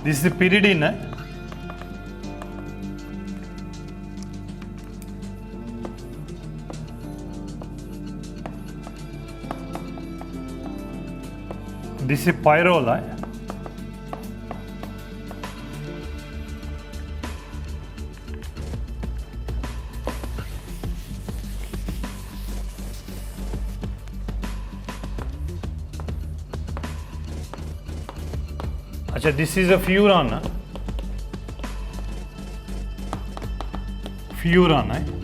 This is pyridine. This is pyrrole. अच्छा, this is a furan. Furan है.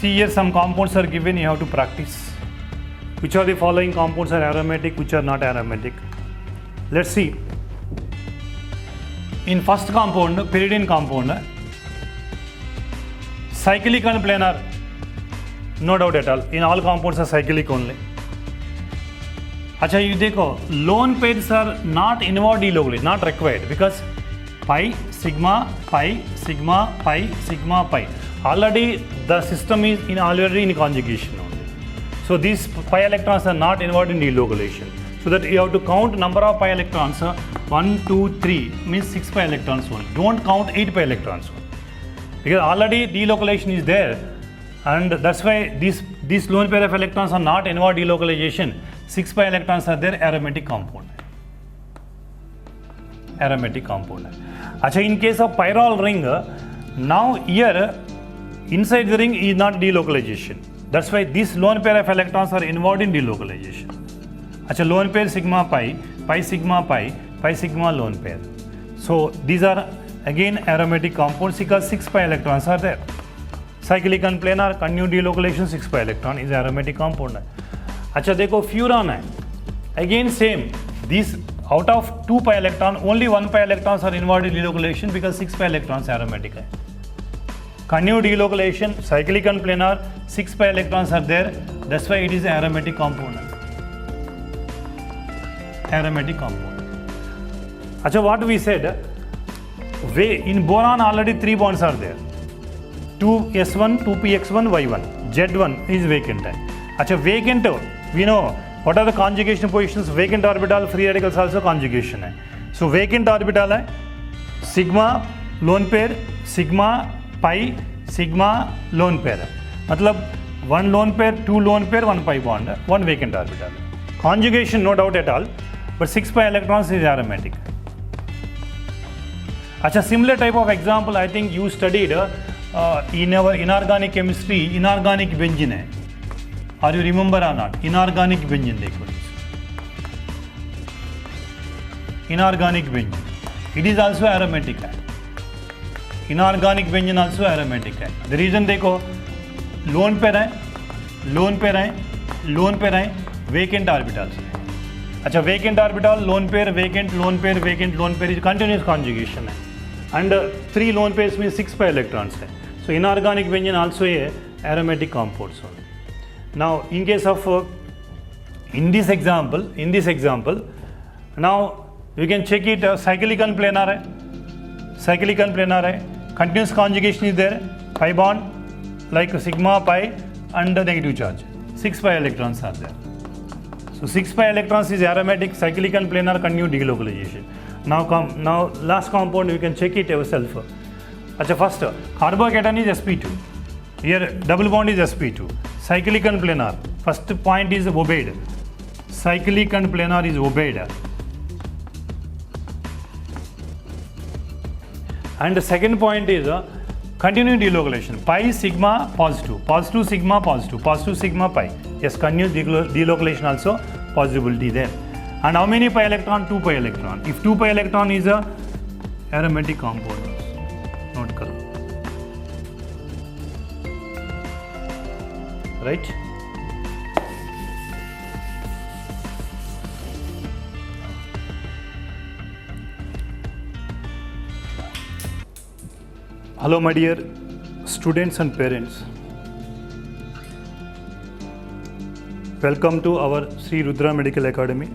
See here, some compounds are given, you have to practice. Which of the following compounds are aromatic, which are not aromatic? Let's see. In first compound, pyridine compound, cyclic and planar, no doubt at all. In all compounds are cyclic only. अच्छा, ये देखो, lone pairs are not involved delocalization, not required, because pi, sigma, pi, sigma, pi, sigma, pi. Already the system is already in conjugation only. So these pi electrons are not involved in delocalization. So that you have to count number of pi electrons. 1, 2, 3 means 6 pi electrons only. Don't count 8 pi electrons only. Because already delocalization is there, and that's why these lone pair of electrons are not involved in delocalization. 6 pi electrons are there, aromatic compound. Aromatic compound. Achha, in case of pyrrole ring, now here inside the ring is not delocalization. That's why these lone pair of electrons are involved in delocalization. Achha, lone pair sigma pi, pi sigma pi, pi sigma lone pair. So these are again aromatic compounds because 6 pi electrons are there. Cyclic and planar continued delocalization 6 pi electron is aromatic compound. अच्छा देखो furan है, again same. These out of 2 pi electron, only 1 pi electrons are involved in delocalization because 6 pi electrons aromatic है. Continued delocalization, cyclic and planar, 6 pi electrons are there. That's why it is aromatic compound. Aromatic compound. अच्छा, what we said, in boron already 3 bonds are there. 2s1, 2px1, y1. Z1 is vacant. अच्छा, vacant, we know what are the conjugation positions. Vacant orbital, free radicals also conjugation है. So vacant orbital है sigma lone pair, sigma pi, sigma lone pair है. मतलब 1 lone pair, 2 lone pair, 1 pi bond, 1 vacant orbital. Conjugation no doubt at all, but 6 pi electrons is aromatic. अच्छा, similar type of example I think you studied in our inorganic chemistry, inorganic benzene है. Are you remember or not? Inorganic benzene देखो. Inorganic benzene. It is also aromatic. Inorganic benzene also aromatic. The reason देखो, lone pair है, lone pair है, lone pair है, vacant orbitals. अच्छा, vacant orbital, lone pair, vacant, lone pair, vacant, lone pair is continuous conjugation है. And 3 lone pairs means 6 pi electrons है. So inorganic benzene also a aromatic compounds only. Now in case of in this example, now you can check it, cyclic and planar hai, cyclic and planar hai, continuous conjugation is there, pi bond like sigma pi and negative charge, 6 pi electrons are there. So 6 pi electrons is aromatic, cyclic and planar continued delocalization. Now last compound you can check it yourself. Acha, first carbocation is sp2, here double bond is sp2. Cyclic and planar, first point is obeyed. Cyclic and planar is obeyed. And the second point is continuing delocalization. Pi sigma positive, positive sigma positive, positive sigma pi. Yes, continuous delocalization also possibility there. And how many pi electron? 2 pi electron. If 2 pi electron is a aromatic compound, note करो. Right? Hello, my dear students and parents. Welcome to our Sri Rudra Medical Academy,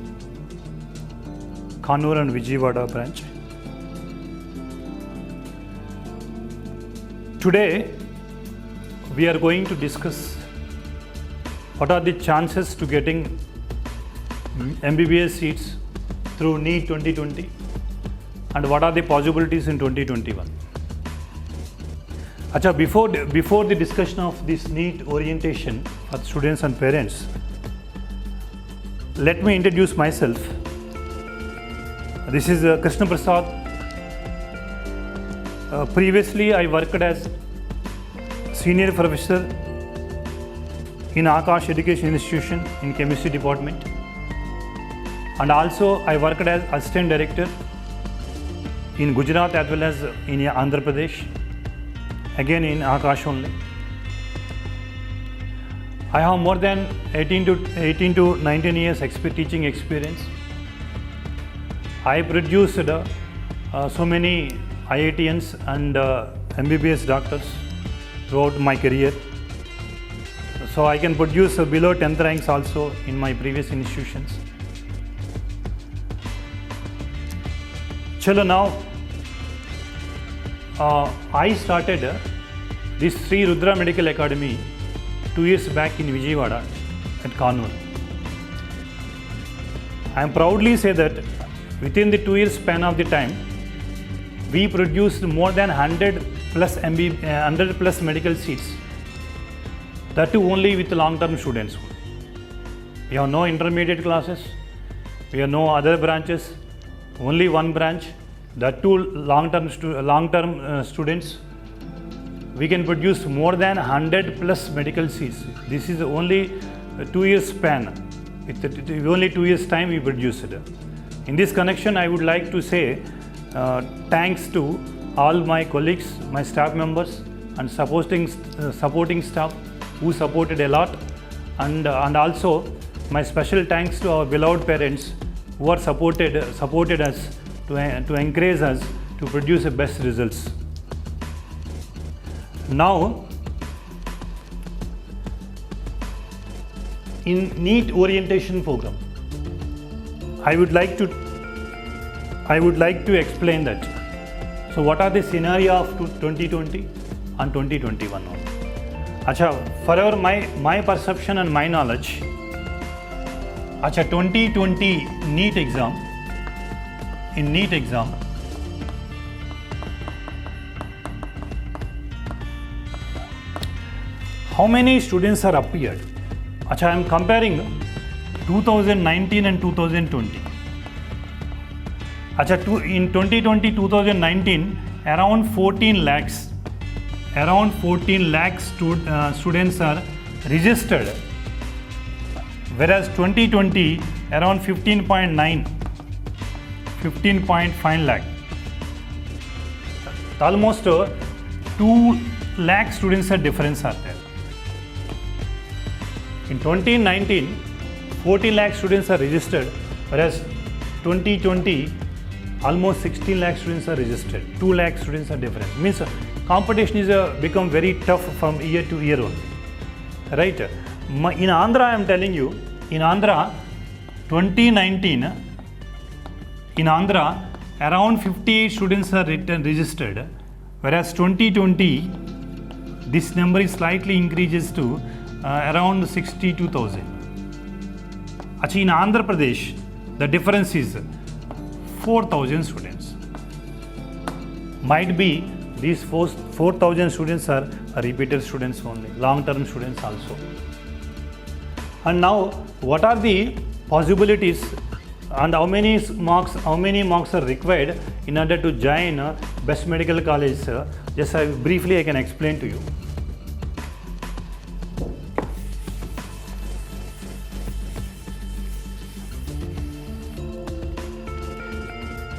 Kannur and Vijayawada branch. Today, we are going to discuss what are the chances to getting MBBS seats through NEET 2020 and what are the possibilities in 2021. Acha, before the discussion of this NEET orientation for students and parents, let me introduce myself. This is Krishna Prasad. Previously, I worked as senior professor in Akash Education Institution in Chemistry Department, and also I worked as assistant director in Gujarat as well as in Andhra Pradesh, again in Akash only. I have more than 18 to 19 years teaching experience. I produced so many IITians and MBBS doctors throughout my career. So I can produce below 10th ranks also in my previous institutions. Chalo, now I started this Sri Rudra Medical Academy 2 years back in Vijayawada at Kannur. I am proudly say that within the 2 years span of the time, we produced more than 100 plus medical seats. That too only with long-term students. We have no intermediate classes, we have no other branches, only one branch, that too long-term students. We can produce more than 100 plus medical seats. This is only a 2 years span. With only 2 years time we produced it. In this connection, I would like to say thanks to all my colleagues, my staff members and supporting staff who supported a lot, and also my special thanks to our beloved parents who are supported us to encourage us to produce the best results. Now, in NEET orientation program, I would like to explain that. So, what are the scenario of 2020 and 2021? Acha, forever my perception and my knowledge. Acha, 2020 NEET exam. In NEET exam, how many students are appeared? Acha, I am comparing 2019 and 2020. Acha, in 2020-2019, around 14 lakhs students are registered, whereas 2020 around 15.5 lakh. Almost 2 lakh students are difference are there. In 2019, 40 lakh students are registered, whereas 2020 almost 16 lakh students are registered. 2 lakh students are different. Means competition is become very tough from year to year only. Right? In Andhra, I am telling you, in Andhra, 2019, in Andhra, around 58 students are registered, whereas 2020, this number is slightly increases to around 62,000. Actually, in Andhra Pradesh, the difference is 4,000 students. Might be these 4,000 students are repeated students only, long-term students also. And now, what are the possibilities and how many marks are required in order to join best medical college? Just briefly I can explain to you.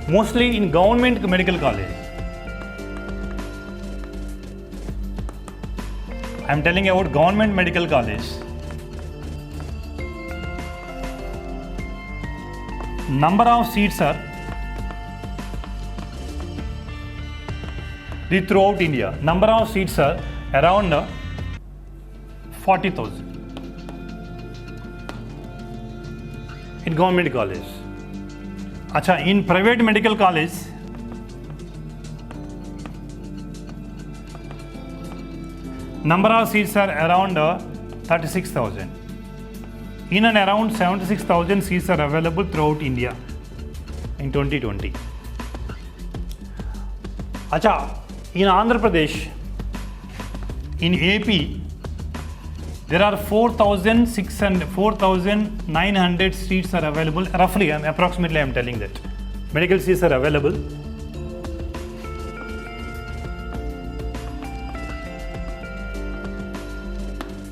Mostly in government medical college. I am telling about government medical college. Number of seats are throughout India. Number of seats are around 40,000 in government college. Acha, in private medical college, number of seats are around 36,000. In and around 76,000 seats are available throughout India in 2020. Acha, in Andhra Pradesh, in AP, there are 4,900 seats are available. Roughly, approximately, I am telling that. Medical seats are available.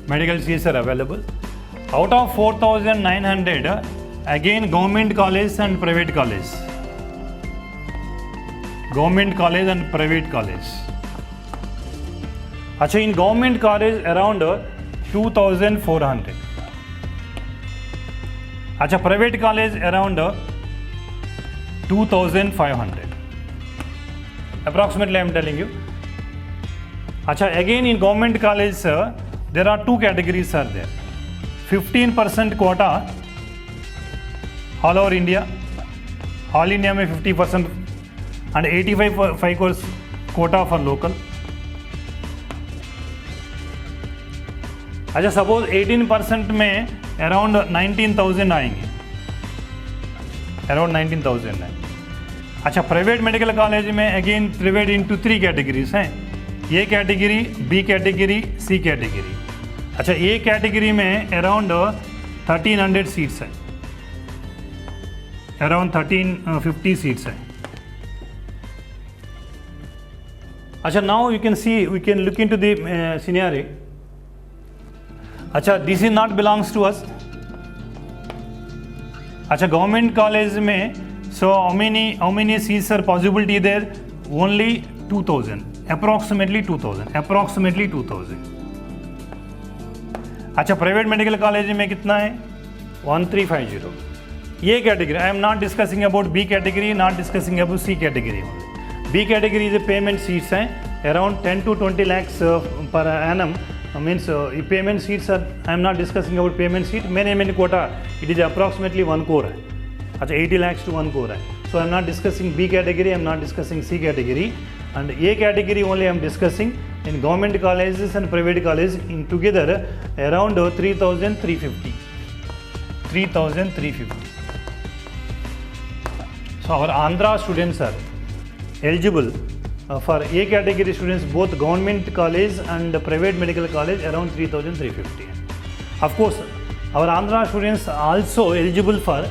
Medical seats are available. Out of 4,900, again government college and private college. Government college and private college. Acha, in government college around 2,400. Acha, private college around 2,500. Approximately I am telling you. Acha, again in government college, there are two categories are there. 15% quota all over India. All India में 50% and 85% quota for local. अच्छा, suppose 18% में around 19,000 आएंगे, around 19,000 है. अच्छा, private medical college में again divide into 3 categories हैं. A category, B category, C category. अच्छा, A category में अराउंड 1300 सीट्स है, अराउंड 1350 सीट्स है. अच्छा, now you can see, we can look into the scenario. अच्छा, this is not belongs to us. अच्छा, government college में so how many seats are possibility there? Only 2,000, approximately 2,000. अच्छा, private medical college में कितना है? 1350. ये category, I am not discussing about B category, not discussing about C category. B category is payment seats हैं around 10 to 20 lakhs per annum. Means payment seats are, I am not discussing about payment seat. Many quota, it is approximately 1 crore. Achha, 80 lakhs to 1 crore. So I am not discussing B category, I am not discussing C category, and A category only I am discussing. In government colleges and private colleges in together around 3,350. 3,350. So our Andhra students are eligible for A category students, both government college and private medical college, around 3,350. Of course, our Andhra students are also eligible for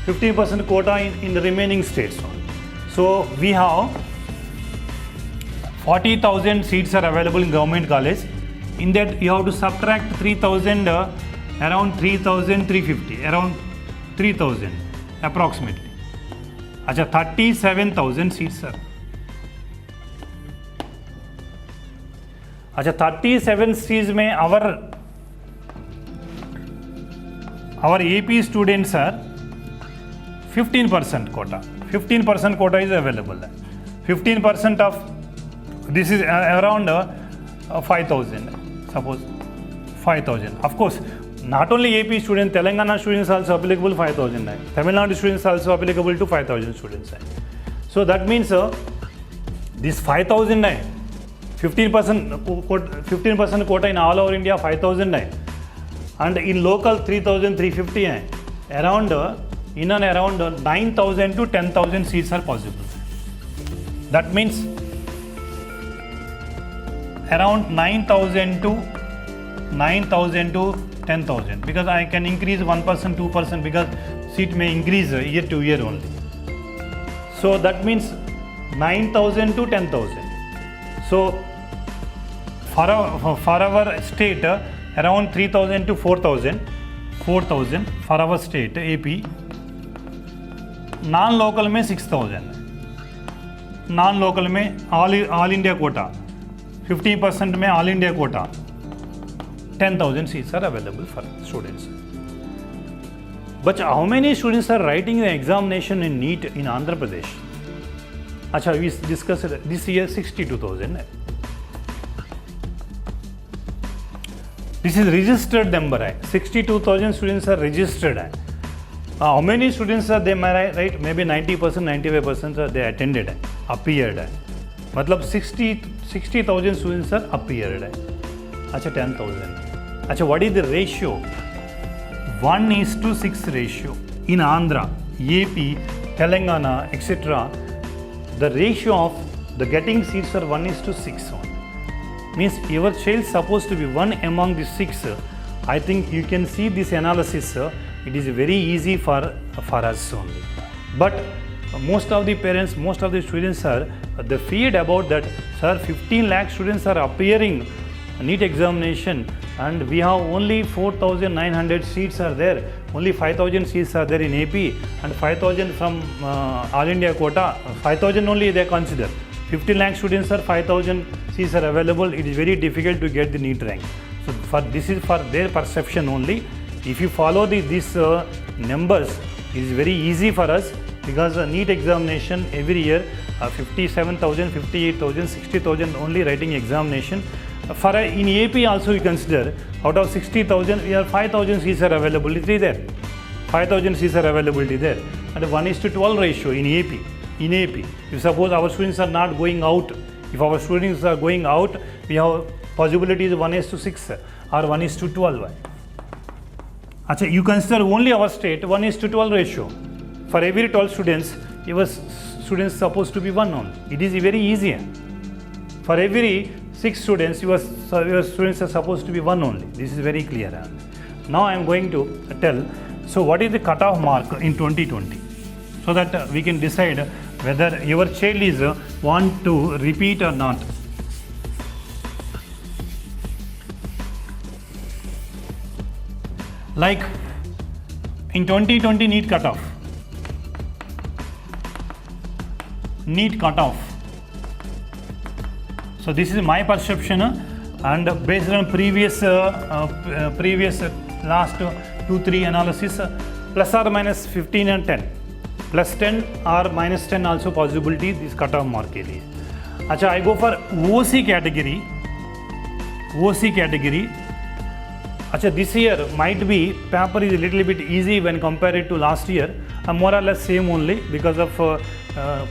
15% quota in the remaining states. So we have 40,000 seats are available in government college. In that you have to subtract 3,000, around 3,350, around 3,000 approximately. Acha, 37,000 seats are. अच्छा, 37 seats में our AP students are 15% quota. 15% quota is available. 15% of this is around 5,000. Suppose 5,000. Of course, not only AP students, Telangana students also applicable 5,000. Tamil Nadu students also applicable to 5,000 students. So that means this 5,000 15% quota in all over India 5,000 है, and in local 3,350 है. Around in and around 9,000 to 10,000 seats are possible. That means around 9,000 to 10,000, because I can increase 1%, 2% because seat may increase year to year only. So that means 9,000 to 10,000. So for our state around 3,000 to 4,000 for our state AP. Non local में 6,000, non local में all India quota 50% में all India quota 10,000 seats are available for students. But how many students are writing the examination in NEET in Andhra Pradesh? अच्छा, we discussed this year 62,000 है. This is registered number है. 62,000 students are registered है. How many students are they? Right, maybe 90%, 95% they attended है, appeared है. मतलब 60,000 students are appeared है. अच्छा, 10,000. अच्छा, what is the ratio? 1:6 ratio. In Andhra, AP, Telangana, etc., the ratio of the getting seats are 1:6 only. Means your child is supposed to be one among the 6. I think you can see this analysis. It is very easy for us only. But most of the parents, most of the students are they feared about that. Sir, 15 lakh students are appearing NEET examination, and we have only 4,900 seats are there. Only 5,000 seats are there in AP, and 5,000 from All India quota. 5,000 only they consider. 15 lakh students are 5,000 seats are available. It is very difficult to get the NEET rank. So this is for their perception only. If you follow these numbers, it is very easy for us, because NEET examination every year 57,000, 58,000, 60,000 only writing examination. For in AP also you consider, out of 60,000 we have 5,000 seats are availability there. 5,000 seats are availability there, and 1:12 ratio in AP. In AP, if suppose our students are not going out, if our students are going out, we have possibilities 1:6 or 1:12. Achha, you consider only our state 1:12 ratio. For every 12 students, your students supposed to be one only. It is very easy. For every 6 students, your students are supposed to be one only. This is very clear. Now I am going to tell, so what is the cutoff mark in 2020? So that we can decide whether your child is want to repeat or not. Like in 2020 NEET cutoff. NEET cutoff. So this is my perception, and based on previous last 2-3 analysis, plus or minus 15 and 10, plus 10 or minus 10 also possibility this cutoff mark के लिए. अच्छा, I go for OC category. OC category. अच्छा, this year might be paper is a little bit easy when compared to last year. More or less same only, because of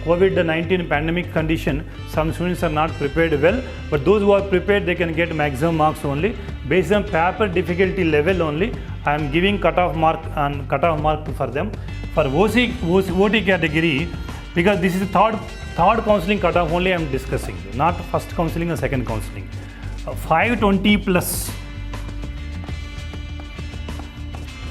COVID-19 pandemic condition. Some students are not prepared well, but those who are prepared, they can get maximum marks only. Based on paper difficulty level only, I am giving cutoff mark and cutoff mark for them. For OT category, because this is the third counselling cutoff only I am discussing, not first counselling or second counselling. 520 plus.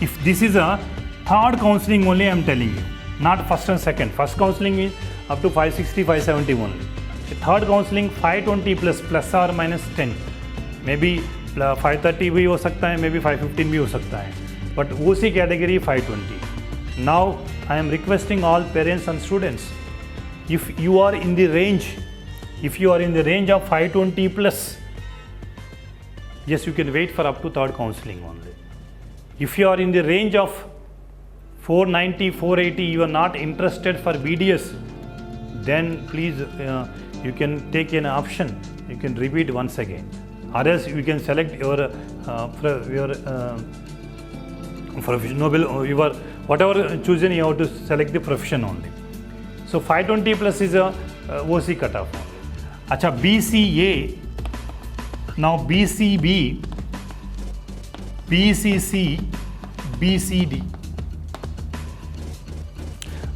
If this is a third counselling only I am telling you, not first and second. First counselling is up to 560, 570 only. The third counselling 520 plus or minus 10. Maybe 530 भी हो सकता है, maybe 515 भी हो सकता है. But OC category 520. Now I am requesting all parents and students, if you are in the range, of 520 plus, yes, you can wait for up to third counselling only. If you are in the range of 490, 480, you are not interested for BDS, then please you can take an option. You can repeat once again. Or else you can select your whatever chosen, you have to select the profession only. So 520 plus is a OC cutoff only. Acha, BCA, now BCB, BCC, BCD.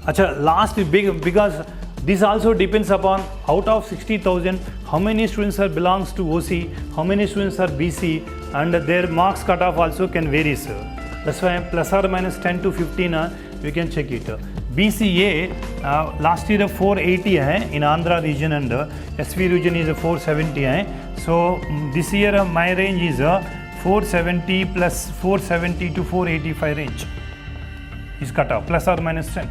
Acha, last big, because this also depends upon out of 60,000, how many students are belongs to OC, how many students are BC, and their marks cutoff also can vary, sir. That's why plus or minus 10 to 15, we can check it. BCA last year 480 hai in Andhra region, and SV region is 470 hai. So this year my range is 470 plus 470 to 485 range is cutoff, plus or minus 10.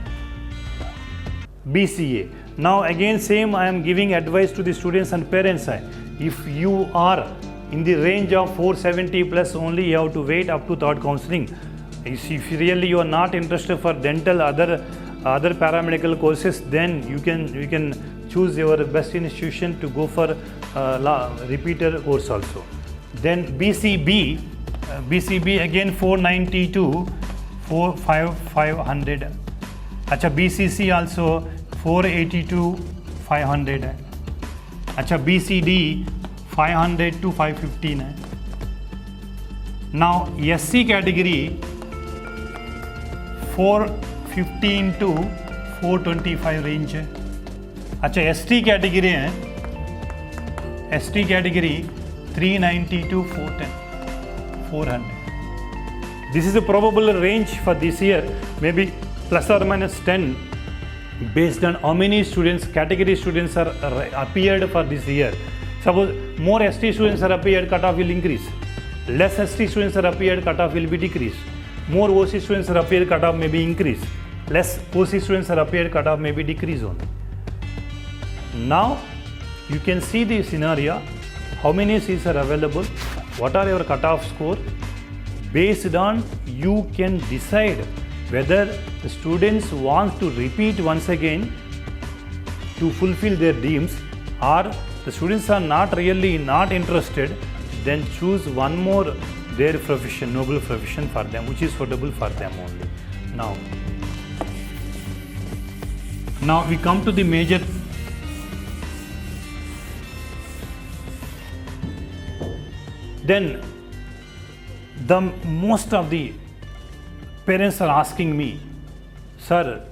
BCA. Now again same, I am giving advice to the students and parents. If you are in the range of 470 plus only, you have to wait up to third counselling. If really you are not interested for dental, other other paramedical courses, then you can choose your best institution to go for repeater course also. Then BCB, BCB again 492, 500. अच्छा BCC also 482, 500 है. अच्छा BCD 500 to 515 है. Now SC category 415 to 425 range है. अच्छा ST category है, ST category 390 to 410, 400. This is a probable range for this year, maybe plus or minus 10 based on how many students, category students are appeared for this year. Suppose more ST students are appeared, cutoff will increase. Less ST students are appeared, cutoff will be decreased. More OC students are appeared, cutoff may be increased. Less OC students are appeared, cutoff may be decreased only. Now you can see the scenario, how many seats are available, what are your cutoff score. Based on, you can decide whether the students want to repeat once again to fulfill their dreams, or the students are not interested, then choose one more their profession, noble profession for them, which is suitable for them only. Now we come to the major. Then the most of the parents are asking me, sir,